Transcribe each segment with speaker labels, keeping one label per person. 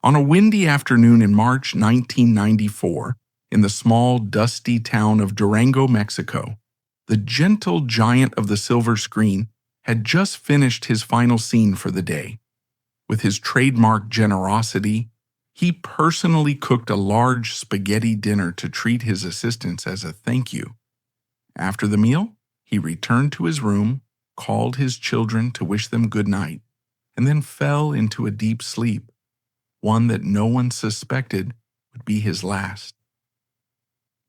Speaker 1: On a windy afternoon in March 1994, in the small, dusty town of Durango, Mexico, the gentle giant of the silver screen had just finished his final scene for the day. With his trademark generosity, he personally cooked a large spaghetti dinner to treat his assistants as a thank you. After the meal, he returned to his room, called his children to wish them good night, and then fell into a deep sleep, one that no one suspected would be his last.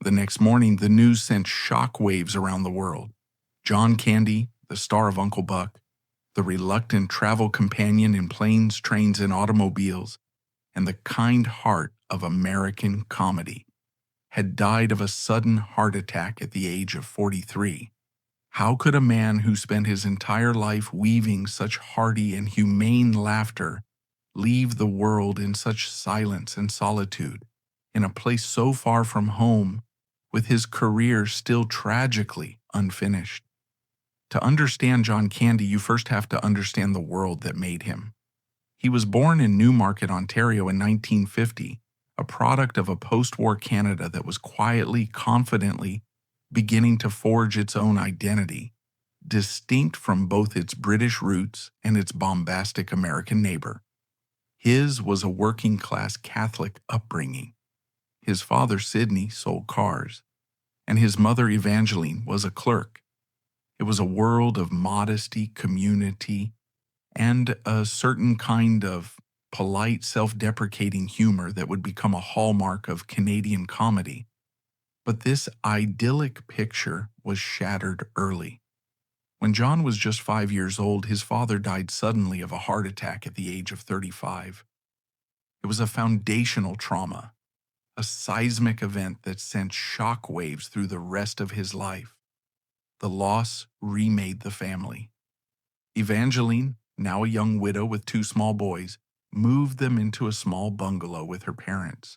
Speaker 1: The next morning, the news sent shock waves around the world. John Candy, the star of Uncle Buck, the reluctant travel companion in planes, trains, and automobiles, and the kind heart of American comedy, had died of a sudden heart attack at the age of 43. How could a man who spent his entire life weaving such hearty and humane laughter leave the world in such silence and solitude, in a place so far from home, with his career still tragically unfinished? To understand John Candy, you first have to understand the world that made him. He was born in Newmarket, Ontario in 1950, a product of a post-war Canada that was quietly, confidently beginning to forge its own identity, distinct from both its British roots and its bombastic American neighbor. His was a working-class Catholic upbringing. His father, Sidney, sold cars, and his mother, Evangeline, was a clerk. It was a world of modesty, community, and a certain kind of polite, self-deprecating humor that would become a hallmark of Canadian comedy. But this idyllic picture was shattered early. When John was just 5 years old, his father died suddenly of a heart attack at the age of 35. It was a foundational trauma, a seismic event that sent shock waves through the rest of his life. The loss remade the family. Evangeline, now a young widow with 2 small boys, moved them into a small bungalow with her parents.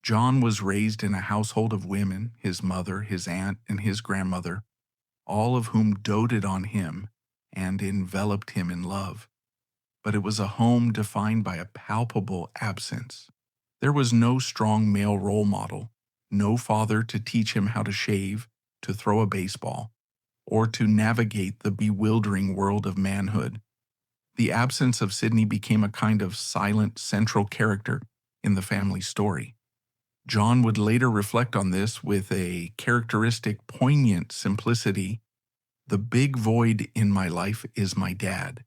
Speaker 1: John was raised in a household of women, his mother, his aunt, and his grandmother, all of whom doted on him and enveloped him in love. But it was a home defined by a palpable absence. There was no strong male role model, no father to teach him how to shave, to throw a baseball, or to navigate the bewildering world of manhood. The absence of Sidney became a kind of silent central character in the family story. John would later reflect on this with a characteristic, poignant simplicity. The big void in my life is my dad.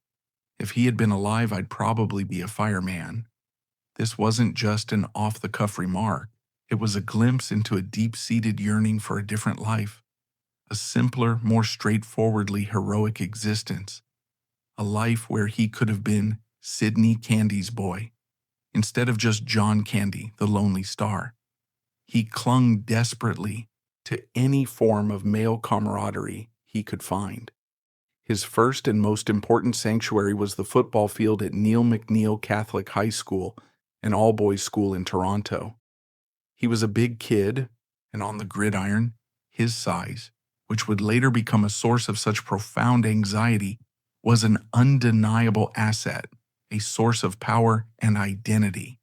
Speaker 1: If he had been alive, I'd probably be a fireman. This wasn't just an off-the-cuff remark. It was a glimpse into a deep-seated yearning for a different life, a simpler, more straightforwardly heroic existence, a life where he could have been Sidney Candy's boy, instead of just John Candy, the lonely star. He clung desperately to any form of male camaraderie he could find. His first and most important sanctuary was the football field at Neil McNeil Catholic High School, an all-boys school in Toronto. He was a big kid, and on the gridiron, his size, which would later become a source of such profound anxiety, was an undeniable asset, a source of power and identity.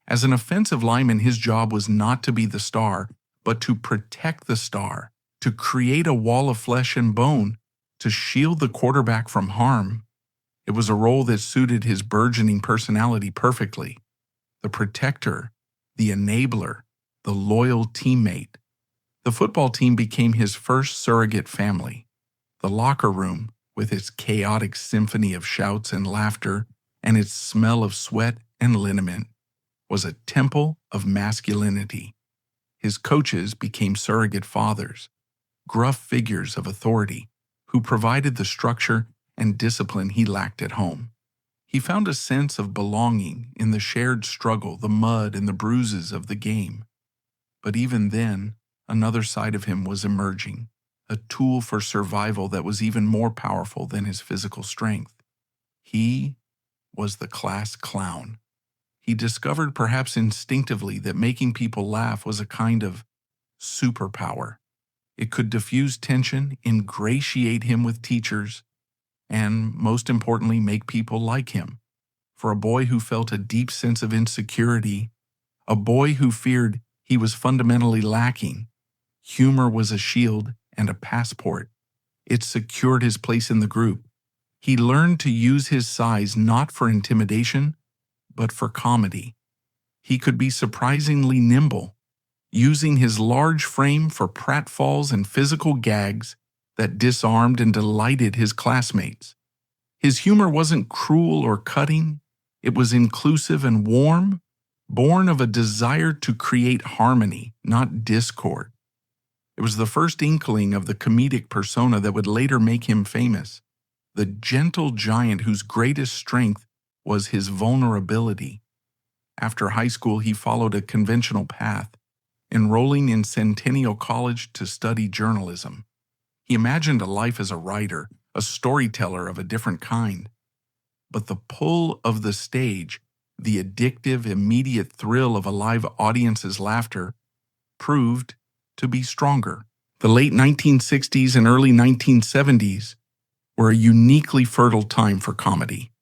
Speaker 1: As an offensive lineman, his job was not to be the star, but to protect the star, to create a wall of flesh and bone, to shield the quarterback from harm. It was a role that suited his burgeoning personality perfectly. The protector, the enabler, the loyal teammate. The football team became his first surrogate family. The locker room, with its chaotic symphony of shouts and laughter and its smell of sweat and liniment, was a temple of masculinity. His coaches became surrogate fathers, gruff figures of authority who provided the structure and discipline he lacked at home. He found a sense of belonging in the shared struggle, the mud and the bruises of the game. But even then, another side of him was emerging, a tool for survival that was even more powerful than his physical strength. He was the class clown. He discovered, perhaps instinctively, that making people laugh was a kind of superpower. It could diffuse tension, ingratiate him with teachers, and, most importantly, make people like him. For a boy who felt a deep sense of insecurity, a boy who feared he was fundamentally lacking, humor was a shield and a passport. It secured his place in the group. He learned to use his size not for intimidation, but for comedy. He could be surprisingly nimble, using his large frame for pratfalls and physical gags that disarmed and delighted his classmates. His humor wasn't cruel or cutting, it was inclusive and warm, born of a desire to create harmony, not discord. It was the first inkling of the comedic persona that would later make him famous, the gentle giant whose greatest strength was his vulnerability. After high school, he followed a conventional path, enrolling in Centennial College to study journalism. He imagined a life as a writer, a storyteller of a different kind. But the pull of the stage, the addictive, immediate thrill of a live audience's laughter, proved to be stronger. The late 1960s and early 1970s were a uniquely fertile time for comedy.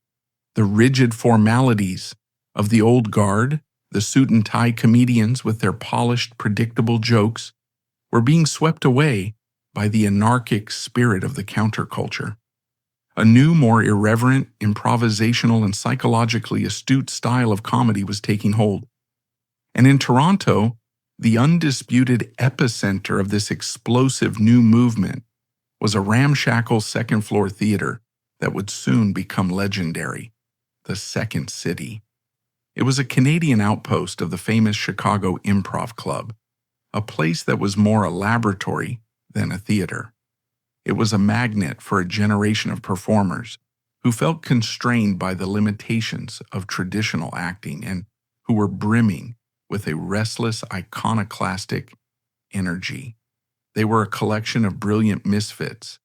Speaker 1: The rigid formalities of the old guard, the suit and tie comedians with their polished, predictable jokes, were being swept away by the anarchic spirit of the counterculture. A new, more irreverent, improvisational, and psychologically astute style of comedy was taking hold. And in Toronto, the undisputed epicenter of this explosive new movement was a ramshackle second-floor theater that would soon become legendary, the Second City. It was a Canadian outpost of the famous Chicago Improv Club, a place that was more a laboratory than a theater. It was a magnet for a generation of performers who felt constrained by the limitations of traditional acting and who were brimming with a restless, iconoclastic energy. They were a collection of brilliant misfits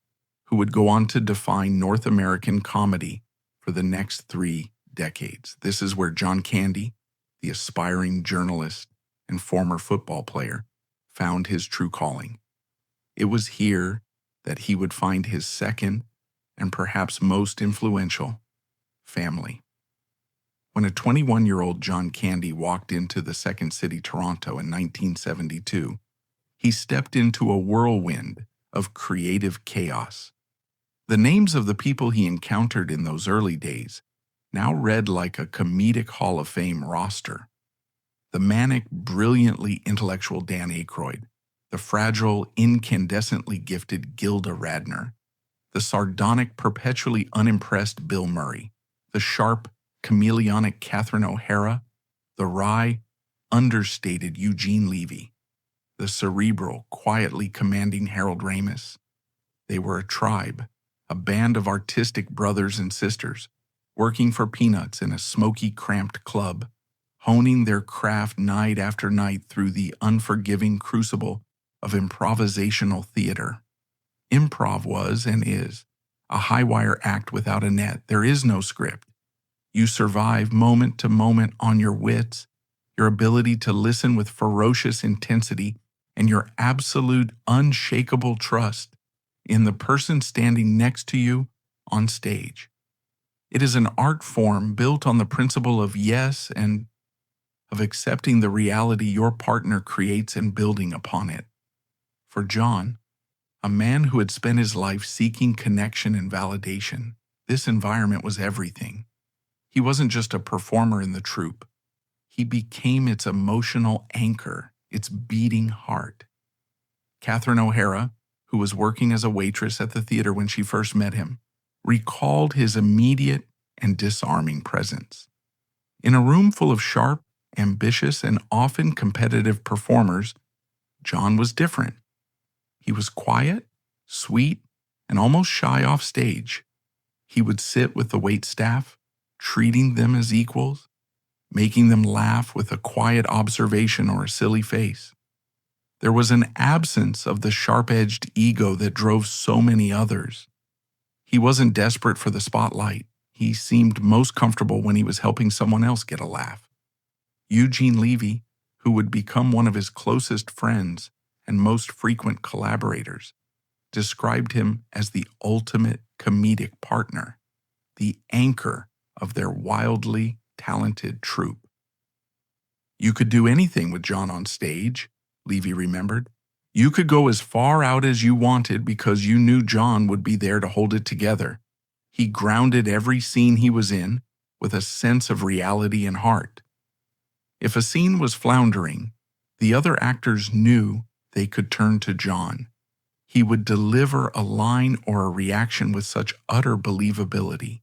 Speaker 1: who would go on to define North American comedy for the next 3 decades. This is where John Candy, the aspiring journalist and former football player, found his true calling. It was here that he would find his second and perhaps most influential family. When a 21-year-old John Candy walked into the Second City, Toronto in 1972, he stepped into a whirlwind of creative chaos. The names of the people he encountered in those early days now read like a comedic Hall of Fame roster. The manic, brilliantly intellectual Dan Aykroyd, the fragile, incandescently gifted Gilda Radner, the sardonic, perpetually unimpressed Bill Murray, the sharp, chameleonic Catherine O'Hara, the wry, understated Eugene Levy, the cerebral, quietly commanding Harold Ramis. They were a tribe, a band of artistic brothers and sisters, working for peanuts in a smoky, cramped club, honing their craft night after night through the unforgiving crucible of improvisational theater. Improv was and is a high-wire act without a net. There is no script. You survive moment to moment on your wits, your ability to listen with ferocious intensity, and your absolute, unshakable trust in the person standing next to you on stage. It is an art form built on the principle of yes and of accepting the reality your partner creates and building upon it. For John, a man who had spent his life seeking connection and validation, this environment was everything. He wasn't just a performer in the troupe. He became its emotional anchor, its beating heart. Catherine O'Hara, who was working as a waitress at the theater when she first met him, recalled his immediate and disarming presence. In a room full of sharp, ambitious, and often competitive performers, John was different. He was quiet, sweet, and almost shy off stage. He would sit with the wait staff, treating them as equals, making them laugh with a quiet observation or a silly face. There was an absence of the sharp-edged ego that drove so many others. He wasn't desperate for the spotlight. He seemed most comfortable when he was helping someone else get a laugh. Eugene Levy, who would become one of his closest friends and most frequent collaborators, described him as the ultimate comedic partner, the anchor of their wildly talented troupe. You could do anything with John on stage, Levy remembered. You could go as far out as you wanted because you knew John would be there to hold it together. He grounded every scene he was in with a sense of reality and heart. If a scene was floundering, the other actors knew they could turn to John. He would deliver a line or a reaction with such utter believability,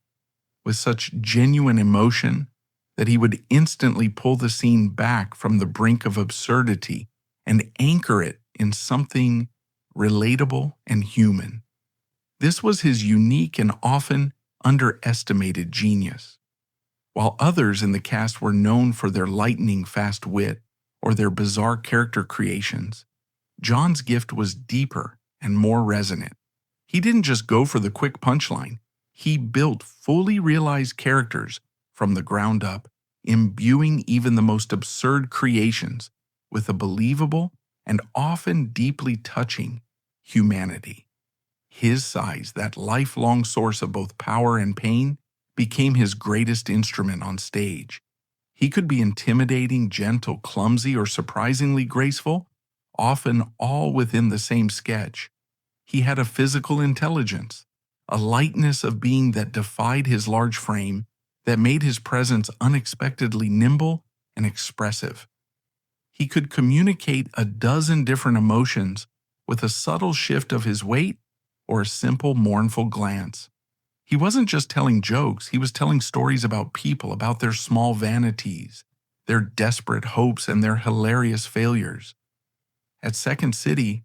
Speaker 1: with such genuine emotion, that he would instantly pull the scene back from the brink of absurdity and anchor it in something relatable and human. This was his unique and often underestimated genius. While others in the cast were known for their lightning fast wit or their bizarre character creations, John's gift was deeper and more resonant. He didn't just go for the quick punchline. He built fully realized characters from the ground up, imbuing even the most absurd creations with a believable and often deeply touching humanity. His size, that lifelong source of both power and pain, became his greatest instrument on stage. He could be intimidating, gentle, clumsy, or surprisingly graceful, often all within the same sketch. He had a physical intelligence, a lightness of being that defied his large frame, that made his presence unexpectedly nimble and expressive. He could communicate a dozen different emotions with a subtle shift of his weight or a simple, mournful glance. He wasn't just telling jokes, he was telling stories about people, about their small vanities, their desperate hopes, and their hilarious failures. At Second City,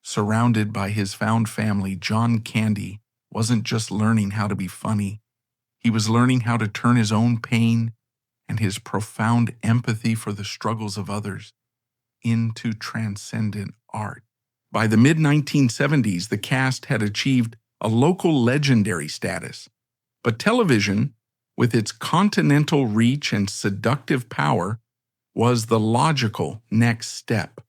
Speaker 1: surrounded by his found family, John Candy wasn't just learning how to be funny. He was learning how to turn his own pain and his profound empathy for the struggles of others into transcendent art. By the mid-1970s, the cast had achieved a local legendary status, but television, with its continental reach and seductive power, was the logical next step.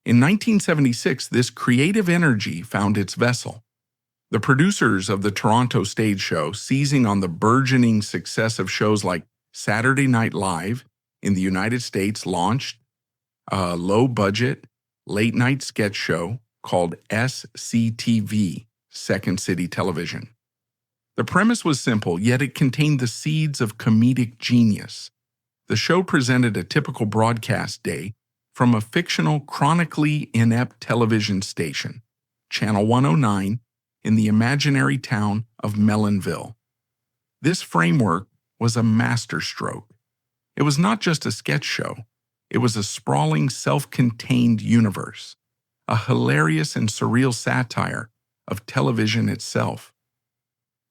Speaker 1: In 1976, this creative energy found its vessel. The producers of the Toronto stage show, seizing on the burgeoning success of shows like Saturday Night Live in the United States, launched a low-budget, late-night sketch show called SCTV, Second City Television. The premise was simple, yet it contained the seeds of comedic genius. The show presented a typical broadcast day from a fictional, chronically inept television station, Channel 109, in the imaginary town of Melonville. This framework was a masterstroke. It was not just a sketch show. It was a sprawling, self-contained universe, a hilarious and surreal satire of television itself.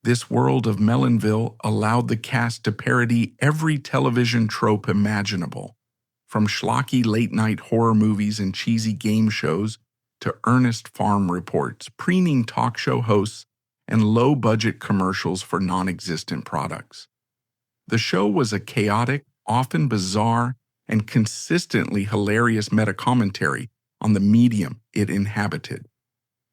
Speaker 1: This world of Melonville allowed the cast to parody every television trope imaginable, from schlocky late-night horror movies and cheesy game shows to earnest farm reports, preening talk show hosts, and low-budget commercials for non-existent products. The show was a chaotic, often bizarre, and consistently hilarious meta-commentary on the medium it inhabited.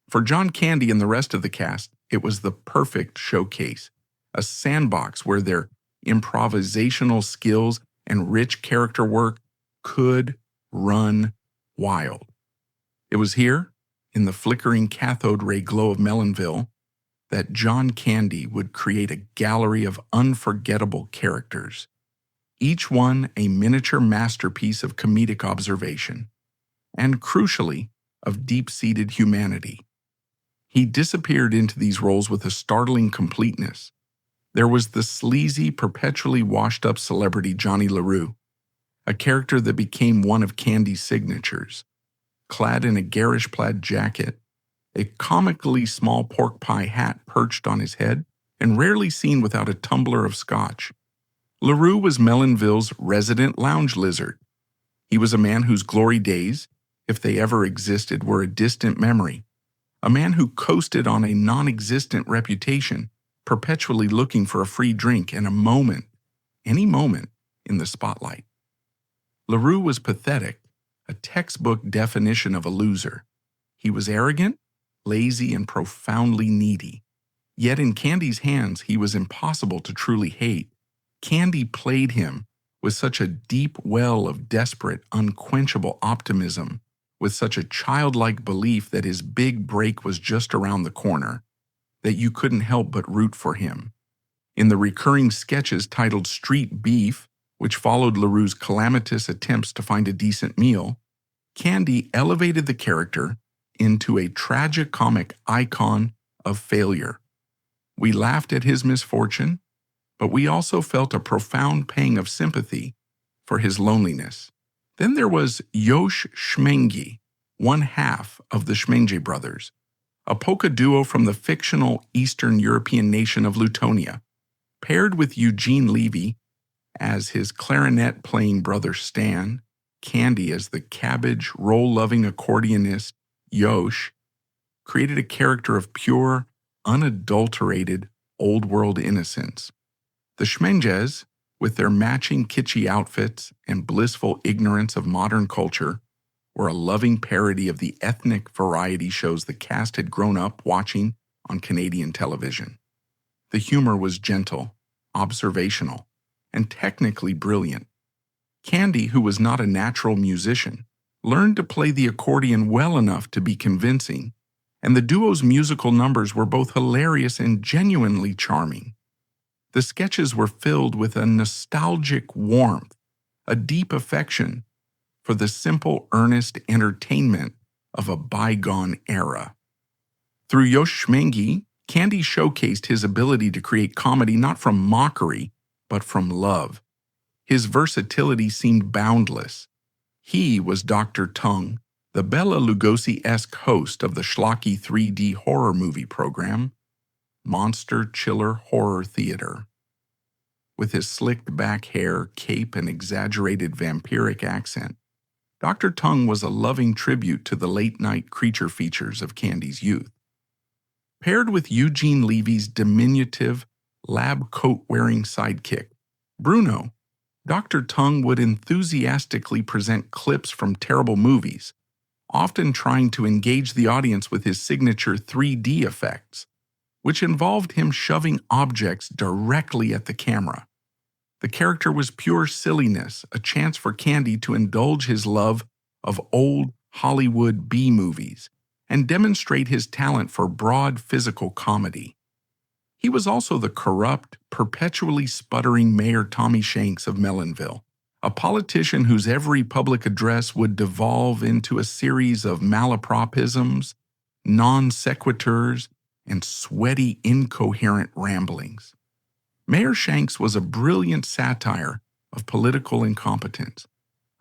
Speaker 1: For John Candy and the rest of the cast, it was the perfect showcase, a sandbox where their improvisational skills and rich character work could run wild. It was here, in the flickering cathode ray glow of Melonville, that John Candy would create a gallery of unforgettable characters, each one a miniature masterpiece of comedic observation, and crucially, of deep-seated humanity. He disappeared into these roles with a startling completeness. There was the sleazy, perpetually washed-up celebrity Johnny LaRue, a character that became one of Candy's signatures. Clad in a garish plaid jacket, a comically small pork pie hat perched on his head, and rarely seen without a tumbler of scotch. LaRue was Melonville's resident lounge lizard. He was a man whose glory days, if they ever existed, were a distant memory. A man who coasted on a non-existent reputation, perpetually looking for a free drink and a moment, any moment, in the spotlight. LaRue was pathetic, a textbook definition of a loser. He was arrogant, lazy, and profoundly needy. Yet in Candy's hands, he was impossible to truly hate. Candy played him with such a deep well of desperate, unquenchable optimism, with such a childlike belief that his big break was just around the corner, that you couldn't help but root for him. In the recurring sketches titled Street Beef, which followed LaRue's calamitous attempts to find a decent meal, Candy elevated the character into a tragicomic icon of failure. We laughed at his misfortune, but we also felt a profound pang of sympathy for his loneliness. Then there was Yosh Shmengi, one half of the Shmenge brothers, a polka duo from the fictional Eastern European nation of Lutonia, paired with Eugene Levy as his clarinet-playing brother Stan, Candy as the cabbage, roll-loving accordionist Yosh, created a character of pure, unadulterated, old-world innocence. The Shmenges, with their matching kitschy outfits and blissful ignorance of modern culture, were a loving parody of the ethnic variety shows the cast had grown up watching on Canadian television. The humor was gentle, observational, and technically brilliant. Candy, who was not a natural musician, learned to play the accordion well enough to be convincing, and the duo's musical numbers were both hilarious and genuinely charming. The sketches were filled with a nostalgic warmth, a deep affection for the simple, earnest entertainment of a bygone era. Through Yosh Shmengi, Candy showcased his ability to create comedy not from mockery, but from love. His versatility seemed boundless. He was Dr. Tongue, the Bela Lugosi-esque host of the schlocky 3D horror movie program, Monster Chiller Horror Theater. With his slicked back hair, cape, and exaggerated vampiric accent, Dr. Tongue was a loving tribute to the late-night creature features of Candy's youth. Paired with Eugene Levy's diminutive, lab coat-wearing sidekick, Bruno, Dr. Tongue would enthusiastically present clips from terrible movies, often trying to engage the audience with his signature 3D effects, which involved him shoving objects directly at the camera. The character was pure silliness, a chance for Candy to indulge his love of old Hollywood B-movies and demonstrate his talent for broad physical comedy. He was also the corrupt, perpetually sputtering Mayor Tommy Shanks of Mellonville, a politician whose every public address would devolve into a series of malapropisms, non sequiturs, and sweaty, incoherent ramblings. Mayor Shanks was a brilliant satire of political incompetence,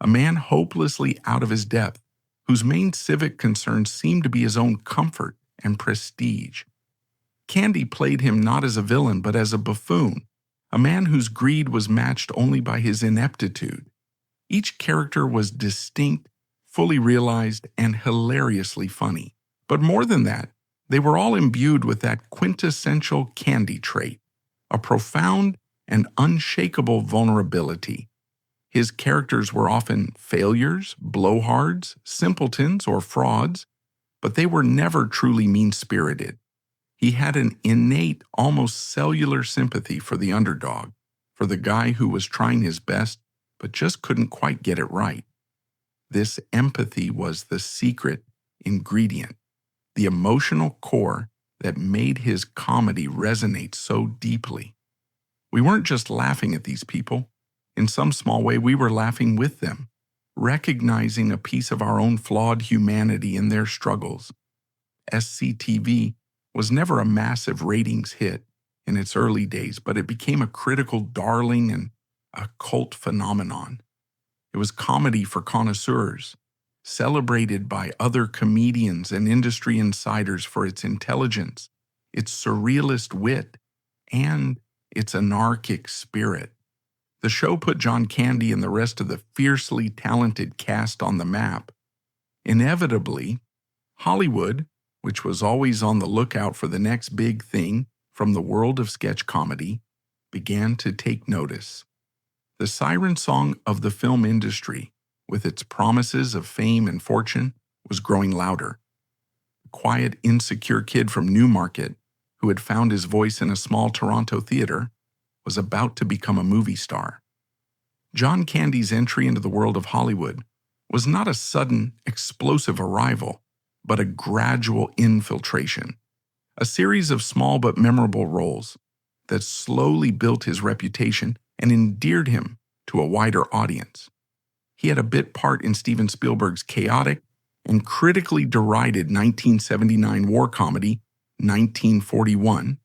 Speaker 1: a man hopelessly out of his depth, whose main civic concerns seemed to be his own comfort and prestige. Candy played him not as a villain but as a buffoon, a man whose greed was matched only by his ineptitude. Each character was distinct, fully realized, and hilariously funny. But more than that, they were all imbued with that quintessential Candy trait, a profound and unshakable vulnerability. His characters were often failures, blowhards, simpletons, or frauds, but they were never truly mean-spirited. He had an innate, almost cellular sympathy for the underdog, for the guy who was trying his best but just couldn't quite get it right. This empathy was the secret ingredient, the emotional core that made his comedy resonate so deeply. We weren't just laughing at these people. In some small way, we were laughing with them, recognizing a piece of our own flawed humanity in their struggles. SCTV was never a massive ratings hit in its early days, but it became a critical darling and a cult phenomenon. It was comedy for connoisseurs, celebrated by other comedians and industry insiders for its intelligence, its surrealist wit, and its anarchic spirit. The show put John Candy and the rest of the fiercely talented cast on the map. Inevitably, Hollywood, which was always on the lookout for the next big thing from the world of sketch comedy, began to take notice. The siren song of the film industry, with its promises of fame and fortune, was growing louder. The quiet, insecure kid from Newmarket, who had found his voice in a small Toronto theater, was about to become a movie star. John Candy's entry into the world of Hollywood was not a sudden, explosive arrival, but a gradual infiltration, a series of small but memorable roles that slowly built his reputation and endeared him to a wider audience. He had a bit part in Steven Spielberg's chaotic and critically derided 1979 war comedy, 1941,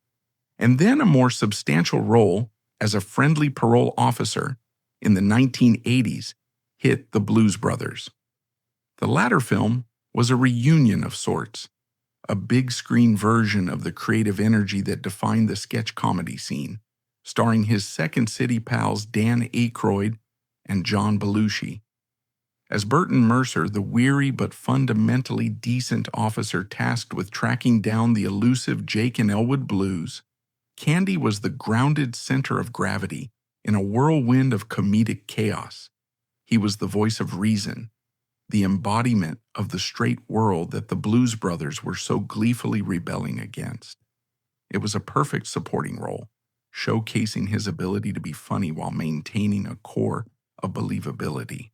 Speaker 1: and then a more substantial role as a friendly parole officer in the 1980s hit The Blues Brothers. The latter film was a reunion of sorts, a big-screen version of the creative energy that defined the sketch comedy scene, starring his Second City pals Dan Aykroyd and John Belushi. As Burton Mercer, the weary but fundamentally decent officer tasked with tracking down the elusive Jake and Elwood Blues, Candy was the grounded center of gravity in a whirlwind of comedic chaos. He was the voice of reason, the embodiment of the straight world that the Blues Brothers were so gleefully rebelling against. It was a perfect supporting role, showcasing his ability to be funny while maintaining a core of believability.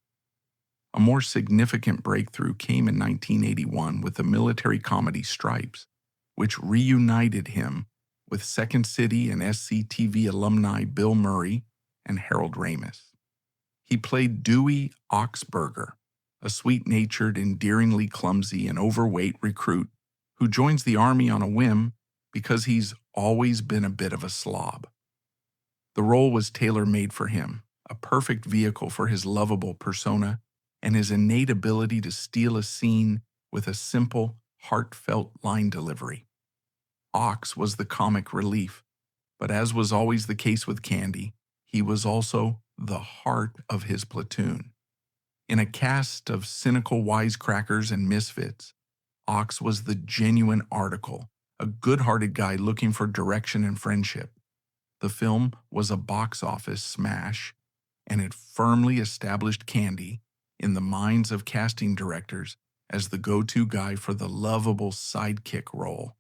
Speaker 1: A more significant breakthrough came in 1981 with the military comedy Stripes, which reunited him with Second City and SCTV alumni Bill Murray and Harold Ramis. He played Dewey Oxburger, a sweet-natured, endearingly clumsy, and overweight recruit who joins the Army on a whim because he's always been a bit of a slob. The role was tailor-made for him, a perfect vehicle for his lovable persona and his innate ability to steal a scene with a simple, heartfelt line delivery. Ox was the comic relief, but as was always the case with Candy, he was also the heart of his platoon. In a cast of cynical wisecrackers and misfits, Ox was the genuine article, a good-hearted guy looking for direction and friendship. The film was a box office smash, and it firmly established Candy in the minds of casting directors as the go-to guy for the lovable sidekick role.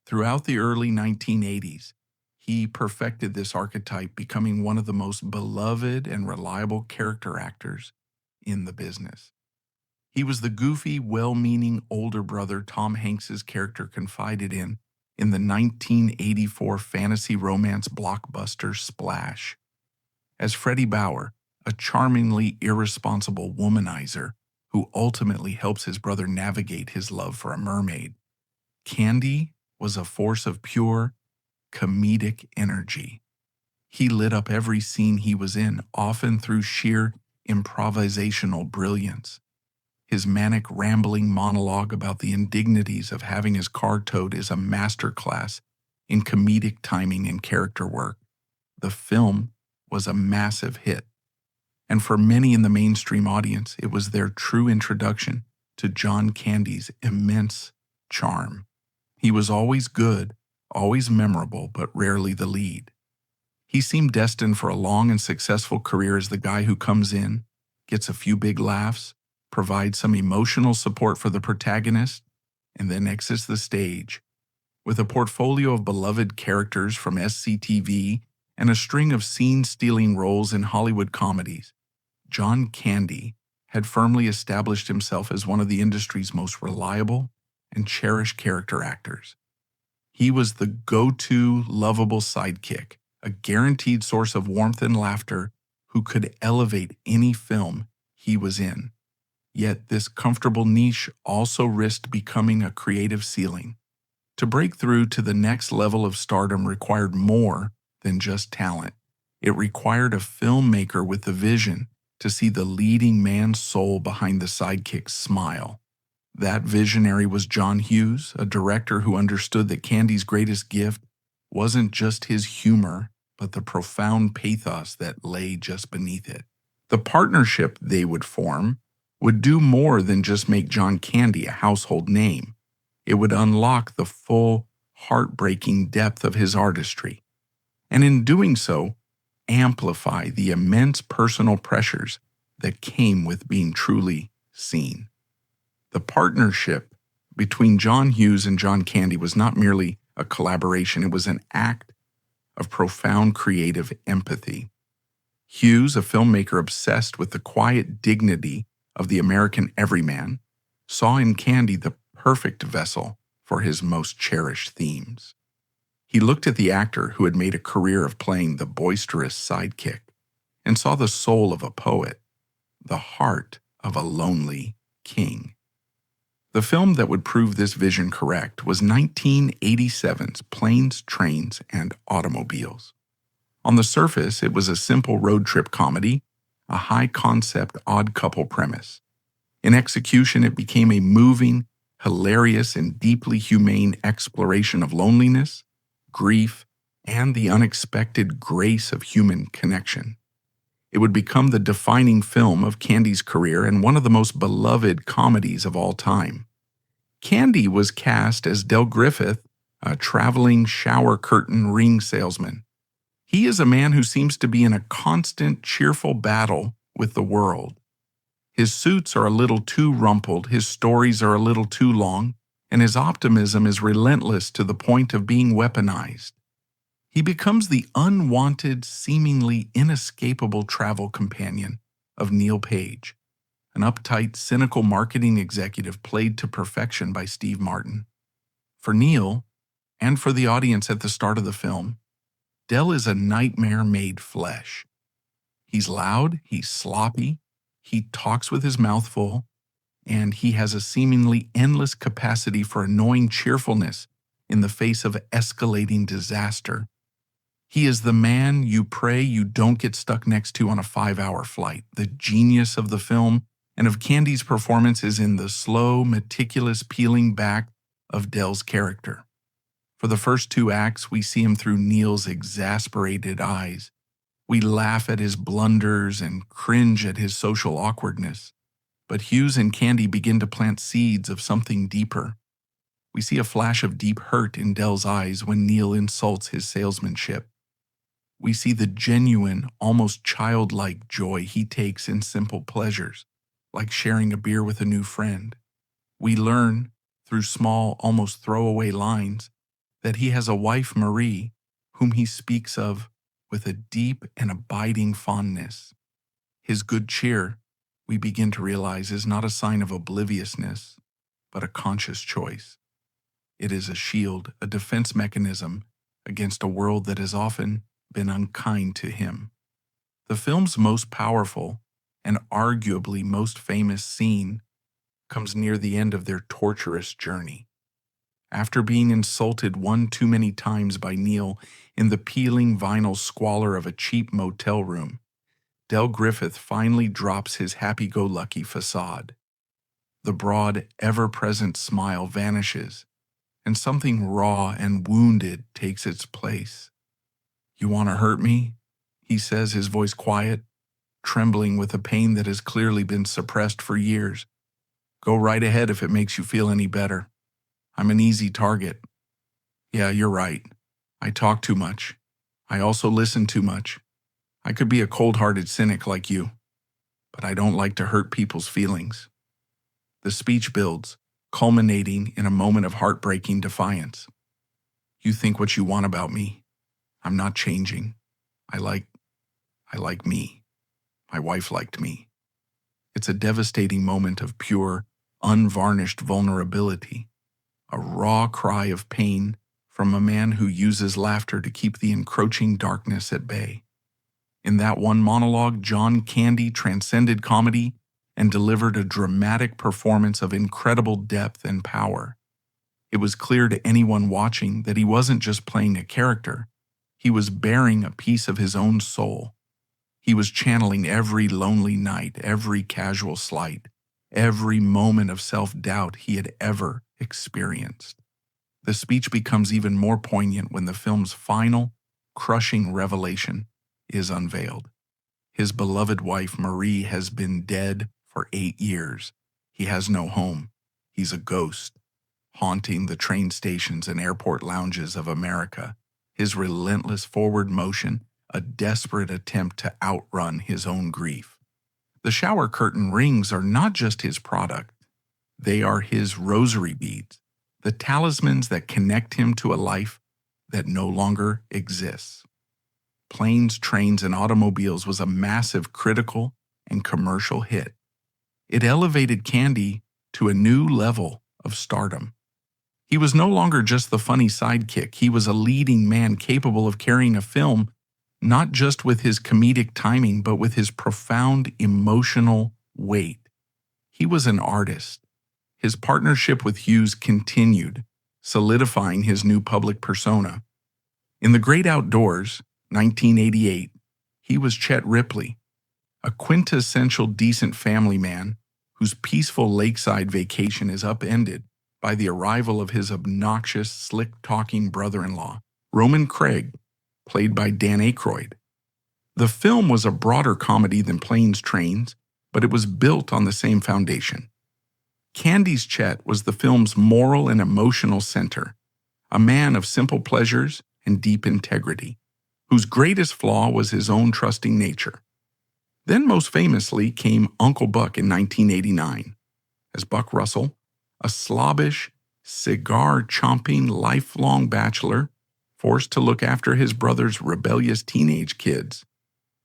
Speaker 1: Throughout the early 1980s, he perfected this archetype, becoming one of the most beloved and reliable character actors in the business. He was the goofy, well-meaning older brother Tom Hanks's character confided in the 1984 fantasy romance blockbuster Splash. As Freddie Bauer, a charmingly irresponsible womanizer who ultimately helps his brother navigate his love for a mermaid, Candy was a force of pure, comedic energy. He lit up every scene he was in, often through sheer improvisational brilliance. His manic, rambling monologue about the indignities of having his car towed is a masterclass in comedic timing and character work. The film was a massive hit, and for many in the mainstream audience, it was their true introduction to John Candy's immense charm. He was always good, always memorable, but rarely the lead. He seemed destined for a long and successful career as the guy who comes in, gets a few big laughs, provides some emotional support for the protagonist, and then exits the stage. With a portfolio of beloved characters from SCTV and a string of scene-stealing roles in Hollywood comedies, John Candy had firmly established himself as one of the industry's most reliable and cherished character actors. He was the go-to lovable sidekick, a guaranteed source of warmth and laughter who could elevate any film he was in. Yet this comfortable niche also risked becoming a creative ceiling. To break through to the next level of stardom required more than just talent. It required a filmmaker with the vision to see the leading man's soul behind the sidekick's smile. That visionary was John Hughes, a director who understood that Candy's greatest gift wasn't just his humor, but the profound pathos that lay just beneath it. The partnership they would form would do more than just make John Candy a household name. It would unlock the full, heartbreaking depth of his artistry, and in doing so, amplify the immense personal pressures that came with being truly seen. The partnership between John Hughes and John Candy was not merely a collaboration, it was an act of profound creative empathy. Hughes, a filmmaker obsessed with the quiet dignity of the American everyman, saw in Candy the perfect vessel for his most cherished themes. He looked at the actor who had made a career of playing the boisterous sidekick and saw the soul of a poet, the heart of a lonely king. The film that would prove this vision correct was 1987's Planes, Trains, and Automobiles. On the surface, it was a simple road trip comedy, a high-concept odd couple premise. In execution, it became a moving, hilarious, and deeply humane exploration of loneliness, grief, and the unexpected grace of human connection. It would become the defining film of Candy's career and one of the most beloved comedies of all time. Candy was cast as Del Griffith, a traveling shower curtain ring salesman. He is a man who seems to be in a constant, cheerful battle with the world. His suits are a little too rumpled, his stories are a little too long, and his optimism is relentless to the point of being weaponized. He becomes the unwanted, seemingly inescapable travel companion of Neil Page, an uptight, cynical marketing executive played to perfection by Steve Martin. For Neil, and for the audience at the start of the film, Del is a nightmare made flesh. He's loud, he's sloppy, he talks with his mouth full, and he has a seemingly endless capacity for annoying cheerfulness in the face of escalating disaster. He is the man you pray you don't get stuck next to on a 5-hour flight. The genius of the film and of Candy's performance is in the slow, meticulous peeling back of Del's character. For the first 2 acts, we see him through Neil's exasperated eyes. We laugh at his blunders and cringe at his social awkwardness. But Hughes and Candy begin to plant seeds of something deeper. We see a flash of deep hurt in Del's eyes when Neil insults his salesmanship. We see the genuine, almost childlike joy he takes in simple pleasures, like sharing a beer with a new friend. We learn, through small, almost throwaway lines, that he has a wife, Marie, whom he speaks of with a deep and abiding fondness. His good cheer, we begin to realize, is not a sign of obliviousness, but a conscious choice. It is a shield, a defense mechanism against a world that has often been unkind to him. The film's most powerful and arguably most famous scene comes near the end of their torturous journey. After being insulted one too many times by Neil in the peeling vinyl squalor of a cheap motel room, Del Griffith finally drops his happy-go-lucky facade. The broad, ever-present smile vanishes, and something raw and wounded takes its place. "You want to hurt me?" he says, his voice quiet, trembling with a pain that has clearly been suppressed for years. "Go right ahead if it makes you feel any better. I'm an easy target. Yeah, you're right. I talk too much. I also listen too much. I could be a cold-hearted cynic like you, but I don't like to hurt people's feelings." The speech builds, culminating in a moment of heartbreaking defiance. "You think what you want about me. I'm not changing. I like me. My wife liked me." It's a devastating moment of pure, unvarnished vulnerability, a raw cry of pain from a man who uses laughter to keep the encroaching darkness at bay. In that one monologue, John Candy transcended comedy and delivered a dramatic performance of incredible depth and power. It was clear to anyone watching that he wasn't just playing a character, he was bearing a piece of his own soul. He was channeling every lonely night, every casual slight, every moment of self-doubt he had ever experienced. The speech becomes even more poignant when the film's final, crushing revelation is unveiled. His beloved wife, Marie, has been dead for 8 years. He has no home. He's a ghost, haunting the train stations and airport lounges of America. His relentless forward motion, a desperate attempt to outrun his own grief. The shower curtain rings are not just his product. They are his rosary beads, the talismans that connect him to a life that no longer exists. Planes, Trains, and Automobiles was a massive critical and commercial hit. It elevated Candy to a new level of stardom. He was no longer just the funny sidekick. He was a leading man capable of carrying a film not just with his comedic timing, but with his profound emotional weight. He was an artist. His partnership with Hughes continued, solidifying his new public persona. In The Great Outdoors, 1988, he was Chet Ripley, a quintessential decent family man whose peaceful lakeside vacation is upended by the arrival of his obnoxious, slick-talking brother-in-law, Roman Craig, played by Dan Aykroyd. The film was a broader comedy than Planes, Trains, but it was built on the same foundation. Candy's Chet was the film's moral and emotional center, a man of simple pleasures and deep integrity, whose greatest flaw was his own trusting nature. Then most famously came Uncle Buck in 1989, as Buck Russell, a slobbish, cigar-chomping, lifelong bachelor, forced to look after his brother's rebellious teenage kids.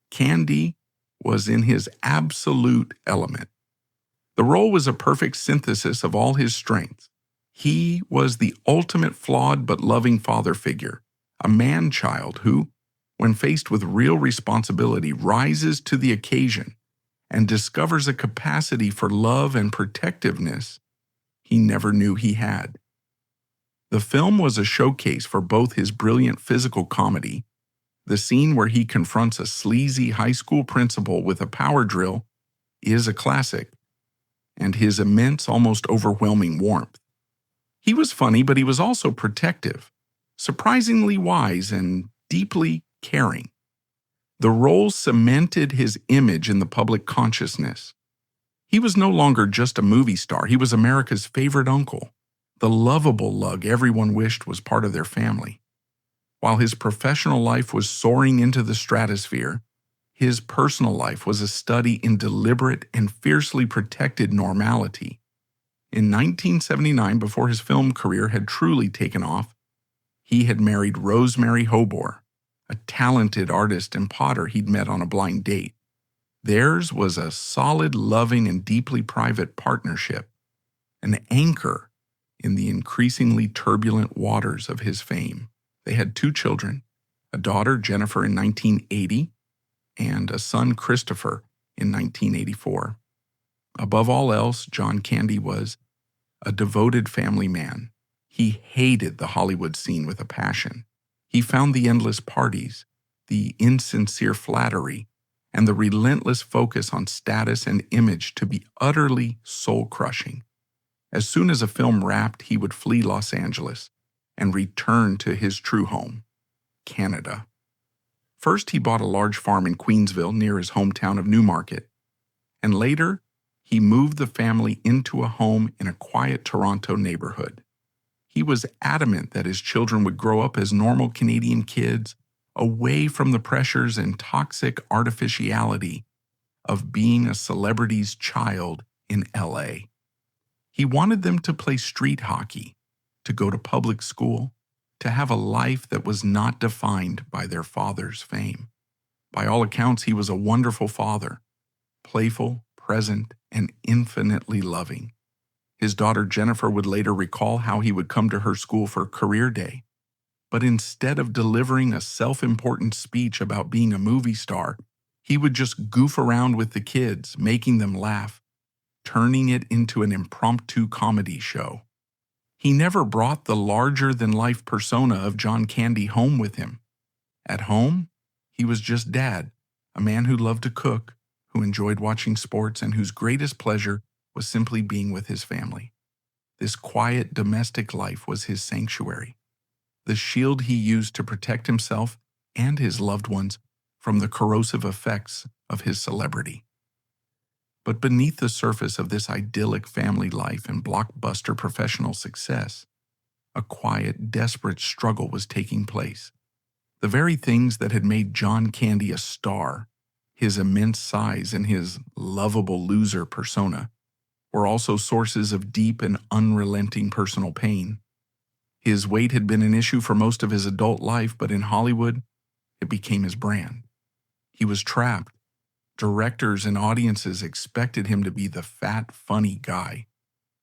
Speaker 1: Candy was in his absolute element. The role was a perfect synthesis of all his strengths. He was the ultimate flawed but loving father figure, a man-child who, when faced with real responsibility, rises to the occasion and discovers a capacity for love and protectiveness he never knew he had. The film was a showcase for both his brilliant physical comedy, the scene where he confronts a sleazy high school principal with a power drill is a classic, and his immense, almost overwhelming warmth. He was funny, but he was also protective, surprisingly wise, and deeply caring. The role cemented his image in the public consciousness. He was no longer just a movie star, he was America's favorite uncle, the lovable lug everyone wished was part of their family. While his professional life was soaring into the stratosphere, his personal life was a study in deliberate and fiercely protected normality. In 1979, before his film career had truly taken off, he had married Rosemary Hobor, a talented artist and potter he'd met on a blind date. Theirs was a solid, loving, and deeply private partnership, an anchor in the increasingly turbulent waters of his fame. They had 2 children, a daughter, Jennifer, in 1980, and a son, Christopher, in 1984. Above all else, John Candy was a devoted family man. He hated the Hollywood scene with a passion. He found the endless parties, the insincere flattery, and the relentless focus on status and image to be utterly soul-crushing. As soon as a film wrapped, he would flee Los Angeles and return to his true home, Canada. First, he bought a large farm in Queensville near his hometown of Newmarket, and later, he moved the family into a home in a quiet Toronto neighborhood. He was adamant that his children would grow up as normal Canadian kids, away from the pressures and toxic artificiality of being a celebrity's child in LA. He wanted them to play street hockey, to go to public school, to have a life that was not defined by their father's fame. By all accounts, he was a wonderful father, playful, present, and infinitely loving. His daughter Jennifer would later recall how he would come to her school for career day. But instead of delivering a self-important speech about being a movie star, he would just goof around with the kids, making them laugh, turning it into an impromptu comedy show. He never brought the larger-than-life persona of John Candy home with him. At home, he was just Dad, a man who loved to cook, who enjoyed watching sports, and whose greatest pleasure was simply being with his family. This quiet domestic life was his sanctuary, the shield he used to protect himself and his loved ones from the corrosive effects of his celebrity. But beneath the surface of this idyllic family life and blockbuster professional success, a quiet, desperate struggle was taking place. The very things that had made John Candy a star, his immense size and his lovable loser persona, were also sources of deep and unrelenting personal pain. His weight had been an issue for most of his adult life, but in Hollywood, It became his brand. He was trapped. Directors and audiences expected him to be the fat, funny guy.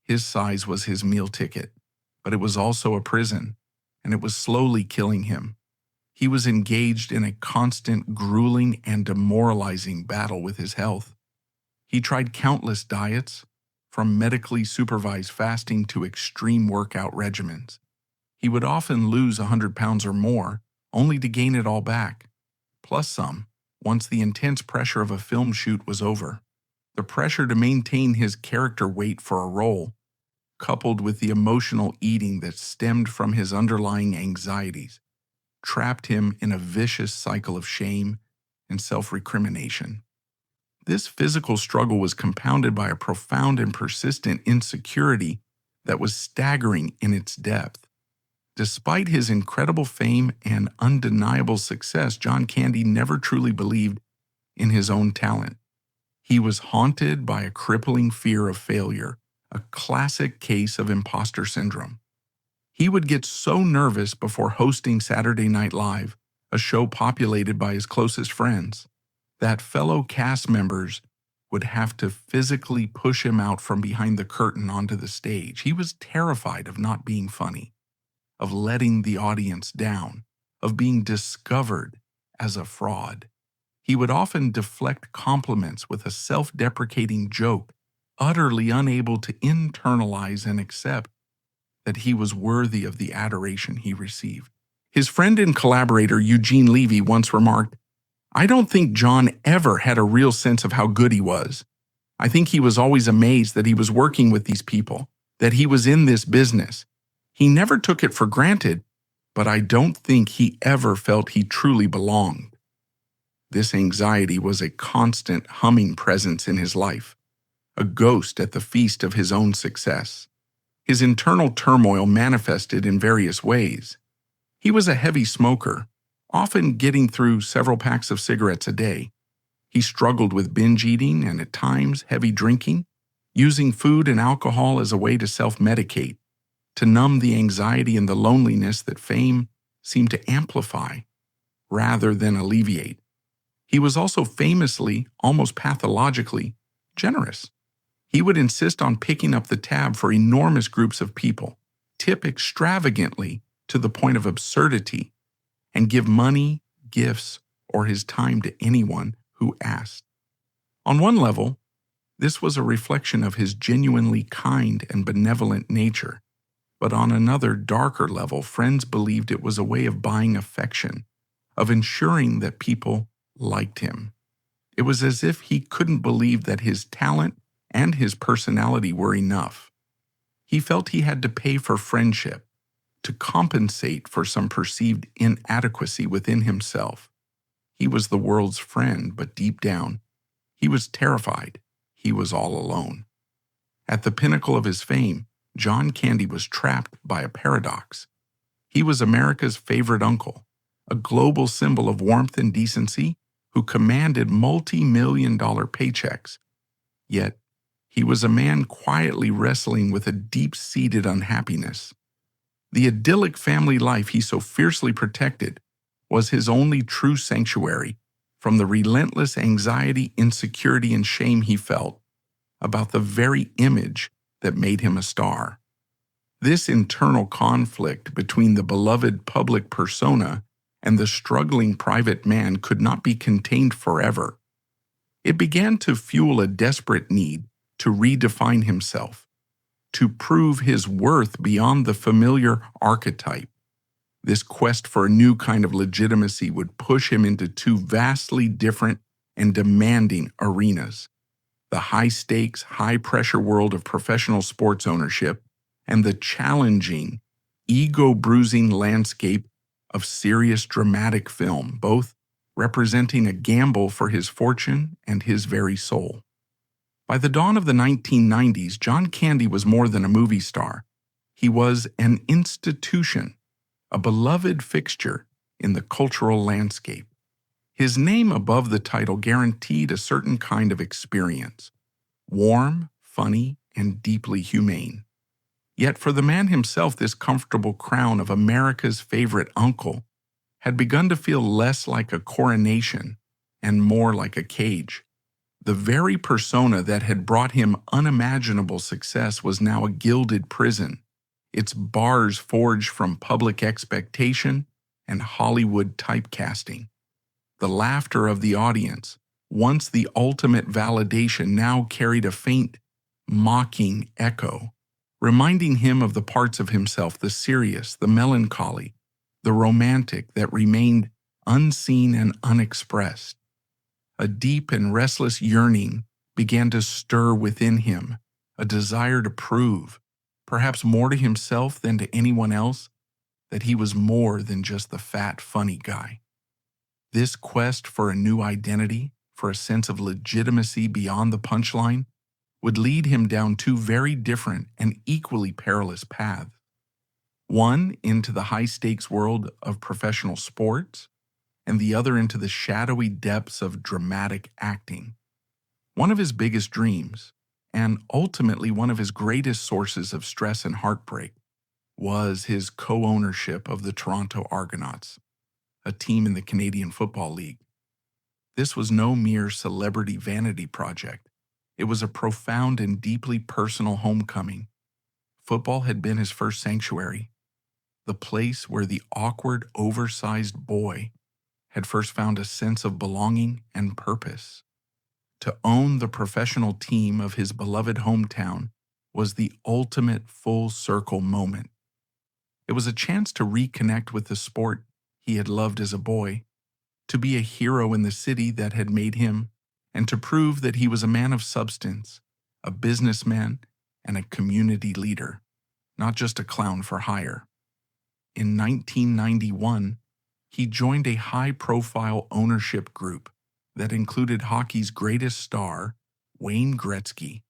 Speaker 1: His size was his meal ticket, but it was also a prison, and it was slowly killing him. He was engaged in a constant, grueling, and demoralizing battle with his health. He tried countless diets, from medically supervised fasting to extreme workout regimens. He would often lose 100 pounds or more, only to gain it all back, plus some, once the intense pressure of a film shoot was over. The pressure to maintain his character weight for a role, coupled with the emotional eating that stemmed from his underlying anxieties, trapped him in a vicious cycle of shame and self-recrimination. This physical struggle was compounded by a profound and persistent insecurity that was staggering in its depth. Despite his incredible fame and undeniable success, John Candy never truly believed in his own talent. He was haunted by a crippling fear of failure, a classic case of imposter syndrome. He would get so nervous before hosting Saturday Night Live, a show populated by his closest friends, that fellow cast members would have to physically push him out from behind the curtain onto the stage. He was terrified of not being funny, of letting the audience down, of being discovered as a fraud. He would often deflect compliments with a self-deprecating joke, utterly unable to internalize and accept that he was worthy of the adoration he received. His friend and collaborator Eugene Levy once remarked, "I don't think John ever had a real sense of how good he was. I think he was always amazed that he was working with these people, that he was in this business. He never took it for granted, but I don't think he ever felt he truly belonged." This anxiety was a constant humming presence in his life, a ghost at the feast of his own success. His internal turmoil manifested in various ways. He was a heavy smoker, often getting through several packs of cigarettes a day. He struggled with binge eating and, at times, heavy drinking, using food and alcohol as a way to self-medicate, to numb the anxiety and the loneliness that fame seemed to amplify rather than alleviate. He was also famously, almost pathologically, generous. He would insist on picking up the tab for enormous groups of people, tip extravagantly to the point of absurdity, and give money, gifts, or his time to anyone who asked. On one level, this was a reflection of his genuinely kind and benevolent nature, but on another, darker level, friends believed it was a way of buying affection, of ensuring that people liked him. It was as if he couldn't believe that his talent and his personality were enough. He felt he had to pay for friendship, to compensate for some perceived inadequacy within himself. He was the world's friend, but deep down, he was terrified. He was all alone. At the pinnacle of his fame, John Candy was trapped by a paradox. He was America's favorite uncle, a global symbol of warmth and decency, who commanded multi-million-dollar paychecks. Yet, he was a man quietly wrestling with a deep-seated unhappiness. The idyllic family life he so fiercely protected was his only true sanctuary from the relentless anxiety, insecurity, and shame he felt about the very image that made him a star. This internal conflict between the beloved public persona and the struggling private man could not be contained forever. It began to fuel a desperate need to redefine himself, to prove his worth beyond the familiar archetype. This quest for a new kind of legitimacy would push him into two vastly different and demanding arenas: the high-stakes, high-pressure world of professional sports ownership and the challenging, ego-bruising landscape of serious dramatic film, both representing a gamble for his fortune and his very soul. By the dawn of the 1990s, John Candy was more than a movie star. He was an institution, a beloved fixture in the cultural landscape. His name above the title guaranteed a certain kind of experience: warm, funny, and deeply humane. Yet for the man himself, this comfortable crown of America's favorite uncle had begun to feel less like a coronation and more like a cage. The very persona that had brought him unimaginable success was now a gilded prison, its bars forged from public expectation and Hollywood typecasting. The laughter of the audience, once the ultimate validation, now carried a faint, mocking echo, reminding him of the parts of himself, the serious, the melancholy, the romantic, that remained unseen and unexpressed. A deep and restless yearning began to stir within him, a desire to prove, perhaps more to himself than to anyone else, that he was more than just the fat, funny guy. This quest for a new identity, for a sense of legitimacy beyond the punchline, would lead him down two very different and equally perilous paths. One into the high-stakes world of professional sports, and the other into the shadowy depths of dramatic acting. One of his biggest dreams, and ultimately one of his greatest sources of stress and heartbreak, was his co-ownership of the Toronto Argonauts, a team in the Canadian Football League. This was no mere celebrity vanity project. It was a profound and deeply personal homecoming. Football had been his first sanctuary, the place where the awkward, oversized boy had first found a sense of belonging and purpose. To own the professional team of his beloved hometown was the ultimate full-circle moment. It was a chance to reconnect with the sport he had loved as a boy, to be a hero in the city that had made him, and to prove that he was a man of substance, a businessman, and a community leader, not just a clown for hire. In 1991, he joined a high-profile ownership group that included hockey's greatest star, Wayne Gretzky,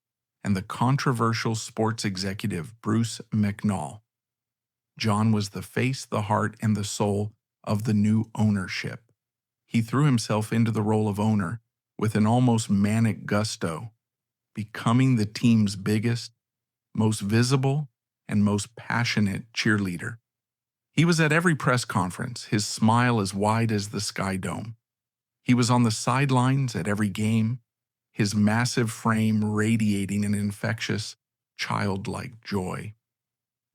Speaker 1: and the controversial sports executive Bruce McNall. John was the face, the heart, and the soul of the new ownership. He threw himself into the role of owner with an almost manic gusto, becoming the team's biggest, most visible, and most passionate cheerleader. He was at every press conference, his smile as wide as the Sky Dome. He was on the sidelines at every game, his massive frame radiating an infectious, childlike joy.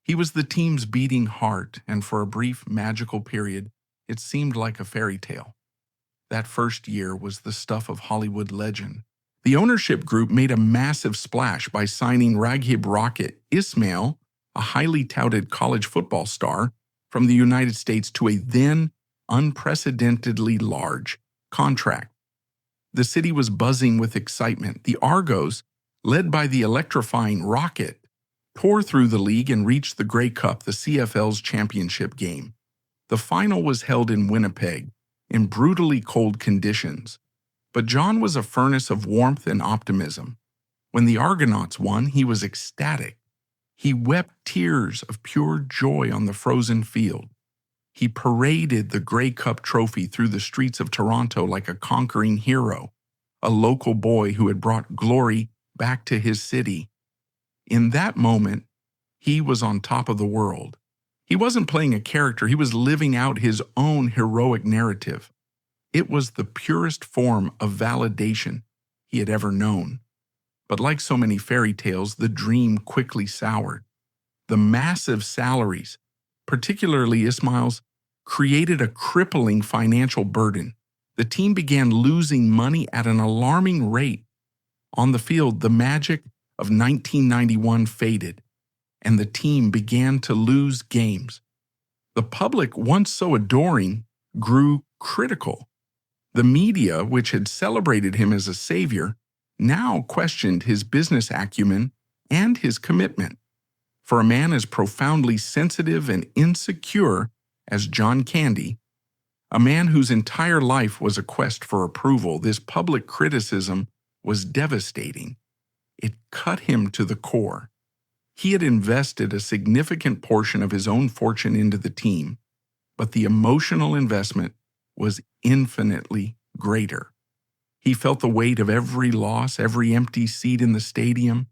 Speaker 1: He was the team's beating heart, and for a brief, magical period, it seemed like a fairy tale. That first year was the stuff of Hollywood legend. The ownership group made a massive splash by signing Raghib Rocket Ismail, a highly touted college football star, from the United States to a then unprecedentedly large contract. The city was buzzing with excitement. The Argos, led by the electrifying Rocket, tore through the league and reached the Grey Cup, the CFL's championship game. The final was held in Winnipeg, in brutally cold conditions. But John was a furnace of warmth and optimism. When the Argonauts won, he was ecstatic. He wept tears of pure joy on the frozen field. He paraded the Grey Cup trophy through the streets of Toronto like a conquering hero, a local boy who had brought glory back to his city. In that moment, he was on top of the world. He wasn't playing a character, he was living out his own heroic narrative. It was the purest form of validation he had ever known. But like so many fairy tales, the dream quickly soured. The massive salaries, particularly Ismail's, created a crippling financial burden. The team began losing money at an alarming rate. On the field, the magic of 1991 faded, and the team began to lose games. The public, once so adoring, grew critical. The media, which had celebrated him as a savior, now questioned his business acumen and his commitment. For a man as profoundly sensitive and insecure as John Candy, a man whose entire life was a quest for approval, this public criticism was devastating. It cut him to the core. He had invested a significant portion of his own fortune into the team, but the emotional investment was infinitely greater. He felt the weight of every loss, every empty seat in the stadium,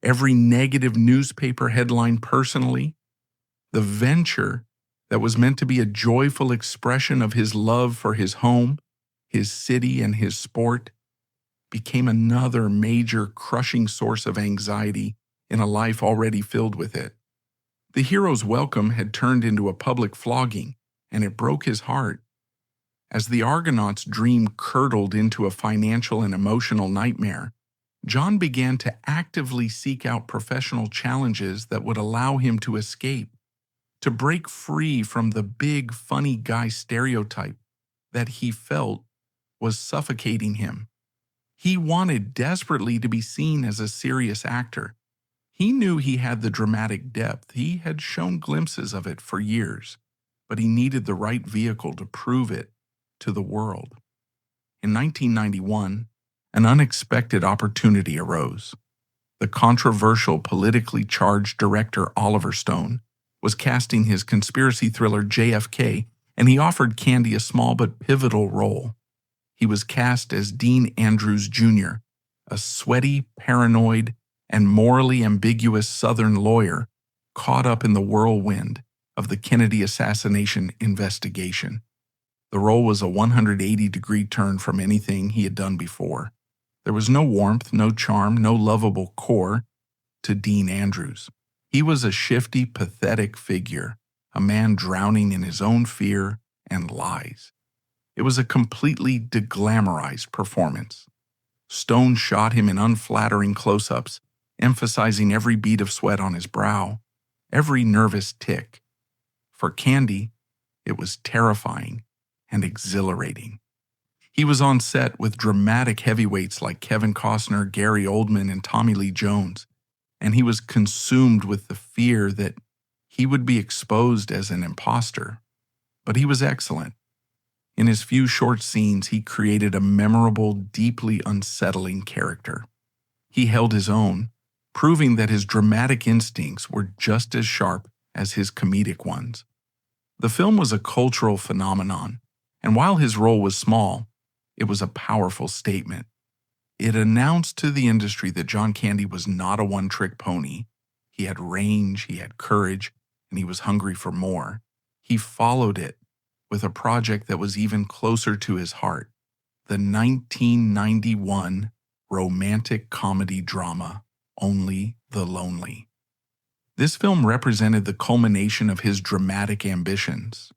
Speaker 1: every negative newspaper headline personally. The venture that was meant to be a joyful expression of his love for his home, his city, and his sport, became another major crushing source of anxiety in a life already filled with it. The hero's welcome had turned into a public flogging, and it broke his heart. As the Argonaut's dream curdled into a financial and emotional nightmare, John began to actively seek out professional challenges that would allow him to escape, to break free from the big, funny guy stereotype that he felt was suffocating him. He wanted desperately to be seen as a serious actor. He knew he had the dramatic depth. He had shown glimpses of it for years, but he needed the right vehicle to prove it to the world. In 1991, an unexpected opportunity arose. The controversial, politically charged director Oliver Stone was casting his conspiracy thriller JFK, and he offered Candy a small but pivotal role. He was cast as Dean Andrews Jr., a sweaty, paranoid, and morally ambiguous Southern lawyer caught up in the whirlwind of the Kennedy assassination investigation. The role was a 180-degree turn from anything he had done before. There was no warmth, no charm, no lovable core to Dean Andrews. He was a shifty, pathetic figure, a man drowning in his own fear and lies. It was a completely deglamorized performance. Stone shot him in unflattering close-ups, emphasizing every bead of sweat on his brow, every nervous tick. For Candy, it was terrifying and exhilarating. He was on set with dramatic heavyweights like Kevin Costner, Gary Oldman, and Tommy Lee Jones, and he was consumed with the fear that he would be exposed as an imposter. But he was excellent. In his few short scenes, he created a memorable, deeply unsettling character. He held his own, proving that his dramatic instincts were just as sharp as his comedic ones. The film was a cultural phenomenon, and while his role was small, it was a powerful statement. It announced to the industry that John Candy was not a one-trick pony. He had range, he had courage, and he was hungry for more. He followed it with a project that was even closer to his heart, the 1991 romantic comedy drama, Only the Lonely. This film represented the culmination of his dramatic ambitions.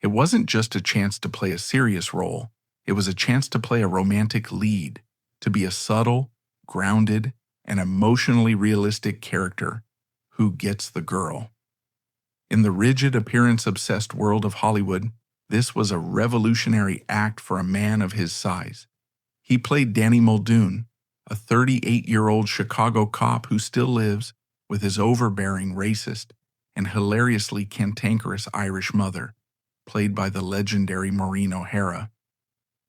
Speaker 1: It wasn't just a chance to play a serious role, it was a chance to play a romantic lead, to be a subtle, grounded, and emotionally realistic character who gets the girl. In the rigid, appearance-obsessed world of Hollywood, this was a revolutionary act for a man of his size. He played Danny Muldoon, a 38-year-old Chicago cop who still lives with his overbearing, racist, and hilariously cantankerous Irish mother, played by the legendary Maureen O'Hara.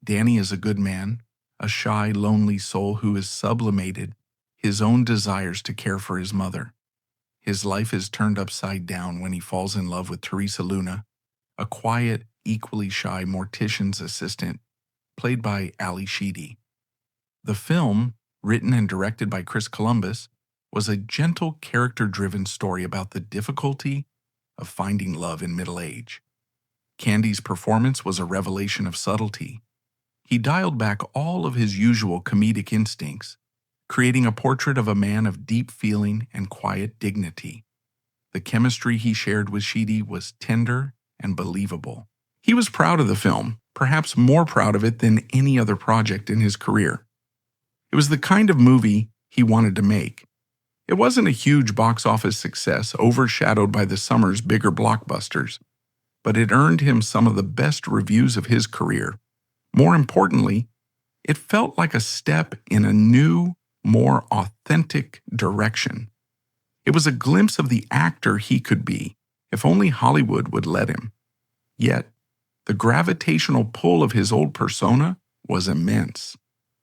Speaker 1: Danny is a good man, a shy, lonely soul who has sublimated his own desires to care for his mother. His life is turned upside down when he falls in love with Teresa Luna, a quiet, equally shy mortician's assistant, played by Ali Sheedy. The film, written and directed by Chris Columbus, was a gentle, character-driven story about the difficulty of finding love in middle age. Candy's performance was a revelation of subtlety. He dialed back all of his usual comedic instincts, creating a portrait of a man of deep feeling and quiet dignity. The chemistry he shared with Sheedy was tender and believable. He was proud of the film, perhaps more proud of it than any other project in his career. It was the kind of movie he wanted to make. It wasn't a huge box office success overshadowed by the summer's bigger blockbusters, but it earned him some of the best reviews of his career. More importantly, it felt like a step in a new, more authentic direction. It was a glimpse of the actor he could be, if only Hollywood would let him. Yet, the gravitational pull of his old persona was immense.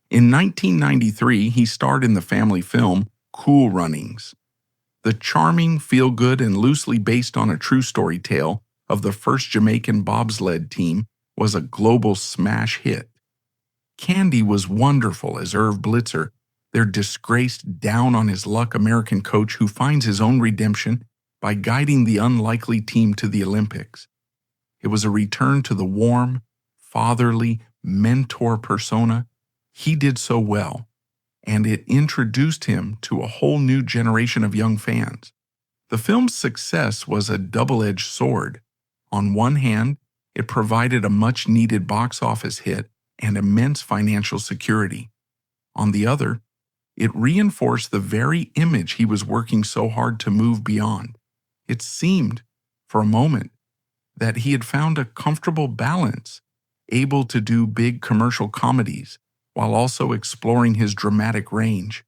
Speaker 1: In 1993, he starred in the family film Cool Runnings. The charming, feel-good, and loosely based on a true story tale of the first Jamaican bobsled team was a global smash hit. Candy was wonderful as Irv Blitzer, their disgraced, down-on-his-luck American coach who finds his own redemption by guiding the unlikely team to the Olympics. It was a return to the warm, fatherly mentor persona he did so well, and it introduced him to a whole new generation of young fans. The film's success was a double-edged sword. On one hand, it provided a much-needed box office hit and immense financial security. On the other, it reinforced the very image he was working so hard to move beyond. It seemed, for a moment, that he had found a comfortable balance, able to do big commercial comedies while also exploring his dramatic range.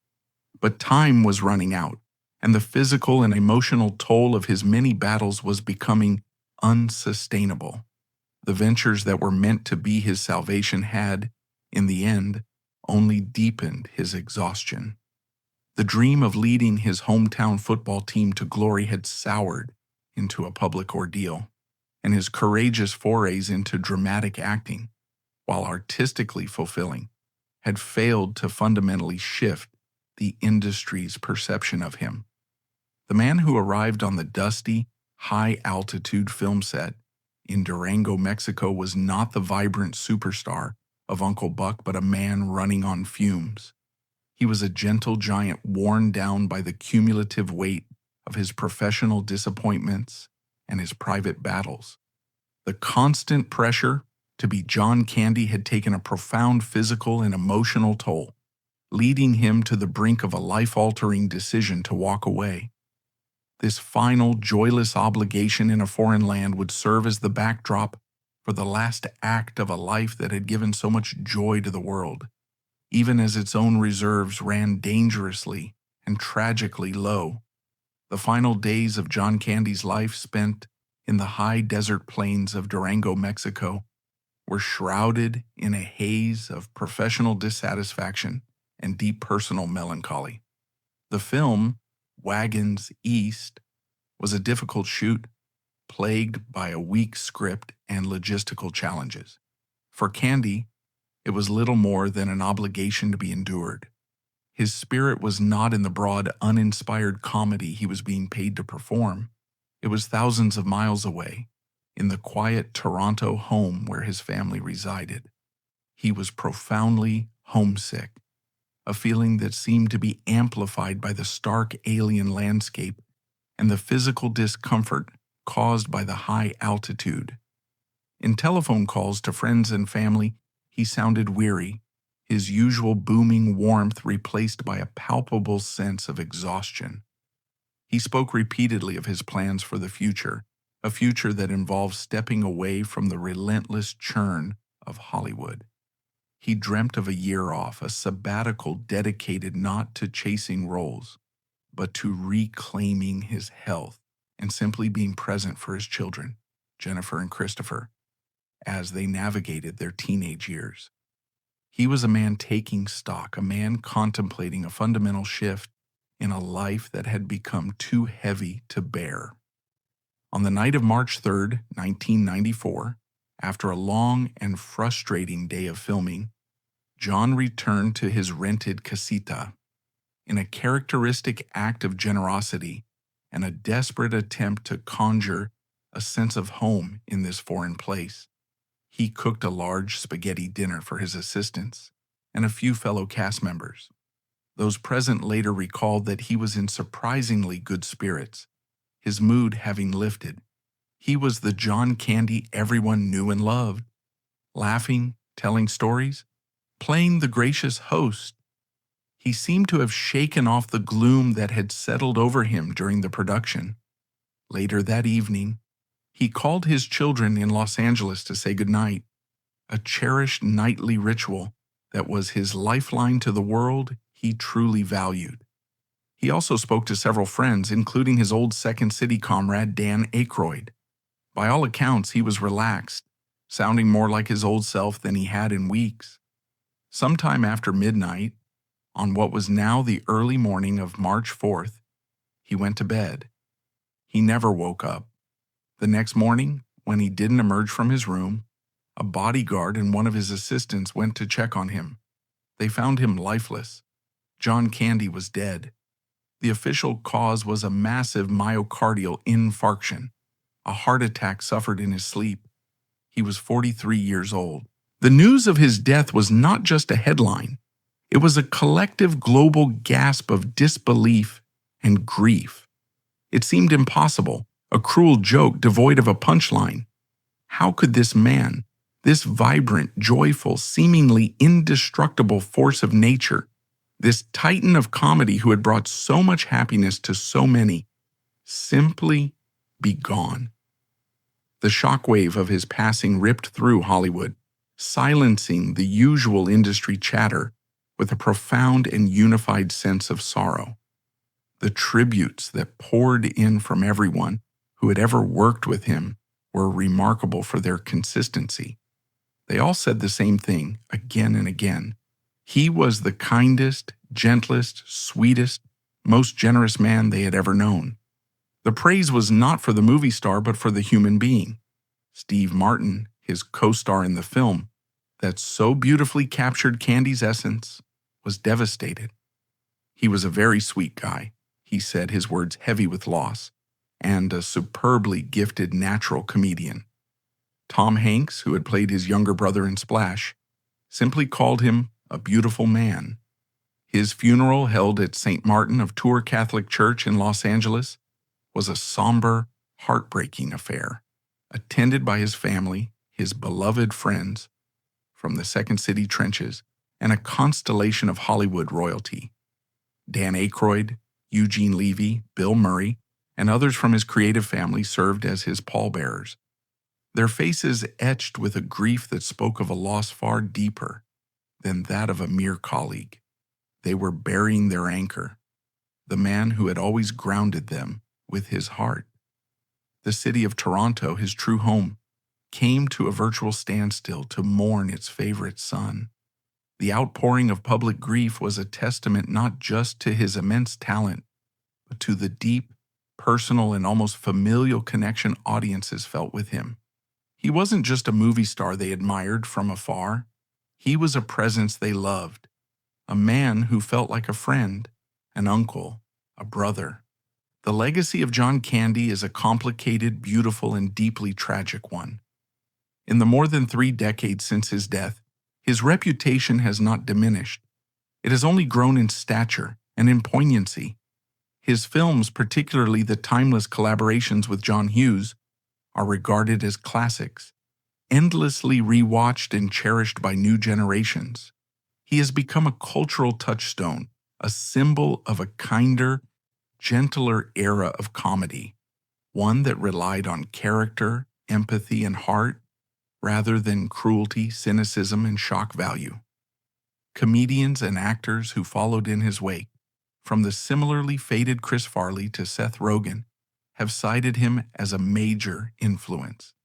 Speaker 1: But time was running out, and the physical and emotional toll of his many battles was becoming unsustainable. The ventures that were meant to be his salvation had, in the end, only deepened his exhaustion. The dream of leading his hometown football team to glory had soured into a public ordeal, and his courageous forays into dramatic acting, while artistically fulfilling, had failed to fundamentally shift the industry's perception of him. The man who arrived on the dusty, high-altitude film set in Durango, Mexico was not the vibrant superstar of Uncle Buck, but a man running on fumes. He was a gentle giant worn down by the cumulative weight of his professional disappointments and his private battles. The constant pressure to be John Candy had taken a profound physical and emotional toll, leading him to the brink of a life-altering decision to walk away. This final, joyless obligation in a foreign land would serve as the backdrop for the last act of a life that had given so much joy to the world, even as its own reserves ran dangerously and tragically low. The final days of John Candy's life, spent in the high desert plains of Durango, Mexico, were shrouded in a haze of professional dissatisfaction and deep personal melancholy. The film, Wagons East, was a difficult shoot, plagued by a weak script and logistical challenges. For Candy, it was little more than an obligation to be endured. His spirit was not in the broad, uninspired comedy he was being paid to perform. It was thousands of miles away, in the quiet Toronto home where his family resided. He was profoundly homesick, a feeling that seemed to be amplified by the stark alien landscape and the physical discomfort caused by the high altitude. In telephone calls to friends and family, he sounded weary, his usual booming warmth replaced by a palpable sense of exhaustion. He spoke repeatedly of his plans for the future, a future that involved stepping away from the relentless churn of Hollywood. He dreamt of a year off, a sabbatical dedicated not to chasing roles, but to reclaiming his health and simply being present for his children, Jennifer and Christopher, as they navigated their teenage years. He was a man taking stock, a man contemplating a fundamental shift in a life that had become too heavy to bear. On the night of March 3rd, 1994, after a long and frustrating day of filming, John returned to his rented casita. In a characteristic act of generosity and a desperate attempt to conjure a sense of home in this foreign place, he cooked a large spaghetti dinner for his assistants and a few fellow cast members. Those present later recalled that he was in surprisingly good spirits, his mood having lifted. He was the John Candy everyone knew and loved, laughing, telling stories, playing the gracious host. He seemed to have shaken off the gloom that had settled over him during the production. Later that evening, he called his children in Los Angeles to say goodnight, a cherished nightly ritual that was his lifeline to the world he truly valued. He also spoke to several friends, including his old Second City comrade Dan Aykroyd. By all accounts, he was relaxed, sounding more like his old self than he had in weeks. Sometime after midnight, on what was now the early morning of March 4th, he went to bed. He never woke up. The next morning, when he didn't emerge from his room, a bodyguard and one of his assistants went to check on him. They found him lifeless. John Candy was dead. The official cause was a massive myocardial infarction, a heart attack suffered in his sleep. He was 43 years old. The news of his death was not just a headline. It was a collective global gasp of disbelief and grief. It seemed impossible, a cruel joke devoid of a punchline. How could this man, this vibrant, joyful, seemingly indestructible force of nature, this titan of comedy who had brought so much happiness to so many, simply be gone? The shockwave of his passing ripped through Hollywood, silencing the usual industry chatter with a profound and unified sense of sorrow. The tributes that poured in from everyone who had ever worked with him were remarkable for their consistency. They all said the same thing again and again. He was the kindest, gentlest, sweetest, most generous man they had ever known. The praise was not for the movie star, but for the human being. Steve Martin, his co-star in the film, that so beautifully captured Candy's essence, was devastated. He was a very sweet guy, he said, his words heavy with loss, and a superbly gifted natural comedian. Tom Hanks, who had played his younger brother in Splash, simply called him a beautiful man. His funeral, held at St. Martin of Tours Catholic Church in Los Angeles, was a somber, heartbreaking affair, attended by his family, his beloved friends from the Second City trenches, and a constellation of Hollywood royalty. Dan Aykroyd, Eugene Levy, Bill Murray, and others from his creative family served as his pallbearers, their faces etched with a grief that spoke of a loss far deeper than that of a mere colleague. They were burying their anchor, the man who had always grounded them with his heart. The city of Toronto, his true home, came to a virtual standstill to mourn its favorite son. The outpouring of public grief was a testament not just to his immense talent, but to the deep, personal, and almost familial connection audiences felt with him. He wasn't just a movie star they admired from afar. He was a presence they loved, a man who felt like a friend, an uncle, a brother. The legacy of John Candy is a complicated, beautiful, and deeply tragic one. In the more than 3 decades since his death, his reputation has not diminished. It has only grown in stature and in poignancy. His films, particularly the timeless collaborations with John Hughes, are regarded as classics, endlessly rewatched and cherished by new generations. He has become a cultural touchstone, a symbol of a kinder, gentler era of comedy, one that relied on character, empathy, and heart, rather than cruelty, cynicism, and shock value. Comedians and actors who followed in his wake, from the similarly fated Chris Farley to Seth Rogen, have cited him as a major influence,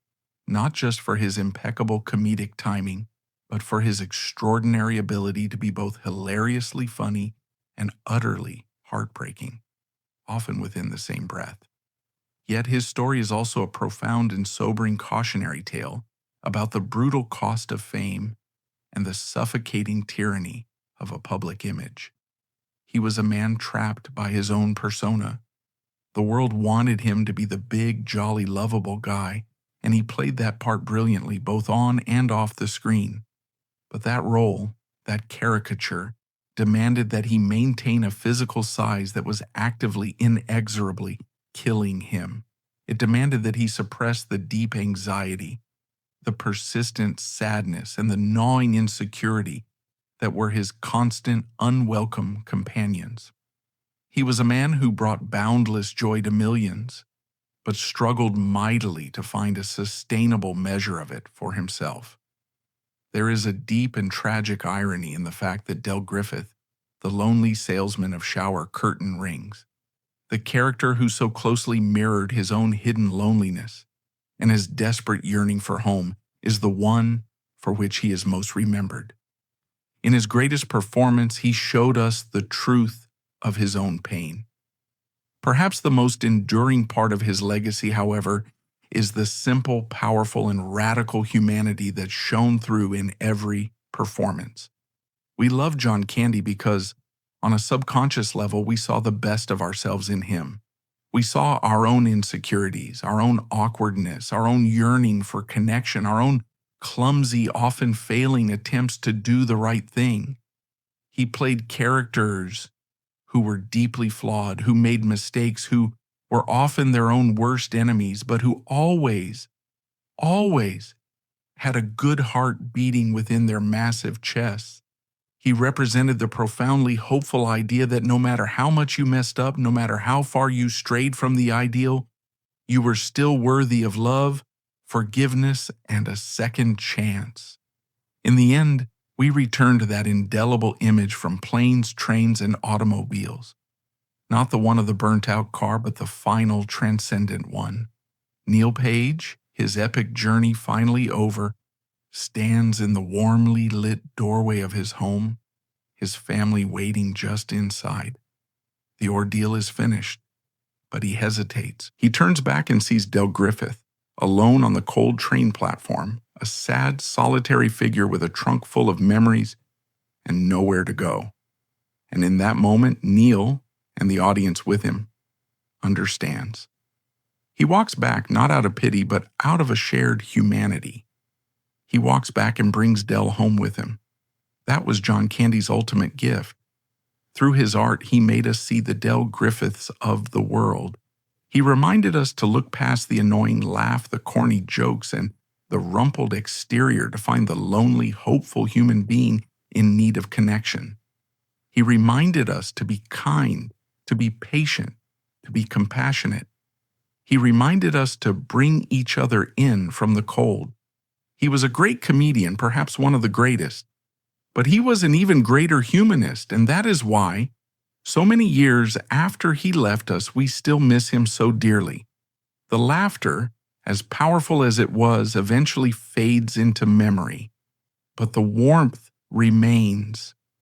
Speaker 1: not just for his impeccable comedic timing, but for his extraordinary ability to be both hilariously funny and utterly heartbreaking, often within the same breath. Yet his story is also a profound and sobering cautionary tale about the brutal cost of fame and the suffocating tyranny of a public image. He was a man trapped by his own persona. The world wanted him to be the big, jolly, lovable guy, and he played that part brilliantly both on and off the screen. But that role, that caricature, demanded that he maintain a physical size that was actively, inexorably killing him. It demanded that he suppress the deep anxiety, the persistent sadness, and the gnawing insecurity that were his constant, unwelcome companions. He was a man who brought boundless joy to millions, but struggled mightily to find a sustainable measure of it for himself. There is a deep and tragic irony in the fact that Del Griffith, the lonely salesman of shower curtain rings, the character who so closely mirrored his own hidden loneliness and his desperate yearning for home, is the one for which he is most remembered. In his greatest performance, he showed us the truth of his own pain. Perhaps the most enduring part of his legacy, however, is the simple, powerful, and radical humanity that shone through in every performance. We love John Candy because, on a subconscious level, we saw the best of ourselves in him. We saw our own insecurities, our own awkwardness, our own yearning for connection, our own clumsy, often failing attempts to do the right thing. He played characters who were deeply flawed, who made mistakes, who were often their own worst enemies, but who always had a good heart beating within their massive chests. He represented the profoundly hopeful idea that no matter how much you messed up, no matter how far you strayed from the ideal, you were still worthy of love, forgiveness, and a second chance. In the end, we return to that indelible image from planes, trains, and automobiles. Not the one of the burnt-out car, but the final transcendent one. Neil Page, his epic journey finally over, stands in the warmly lit doorway of his home, his family waiting just inside. The ordeal is finished, but he hesitates. He turns back and sees Del Griffith, alone on the cold train platform, a sad, solitary figure with a trunk full of memories and nowhere to go. And in that moment, Neil, and the audience with him, understands. He walks back not out of pity, but out of a shared humanity. He walks back and brings Del home with him. That was John Candy's ultimate gift. Through his art, he made us see the Del Griffiths of the world. He reminded us to look past the annoying laugh, the corny jokes, and the rumpled exterior to find the lonely, hopeful human being in need of connection. He reminded us to be kind, to be patient, to be compassionate. He reminded us to bring each other in from the cold. He was a great comedian, perhaps one of the greatest, but he was an even greater humanist, and that is why, so many years after he left us, we still miss him so dearly. The laughter, as powerful as it was, eventually fades into memory, but the warmth remains.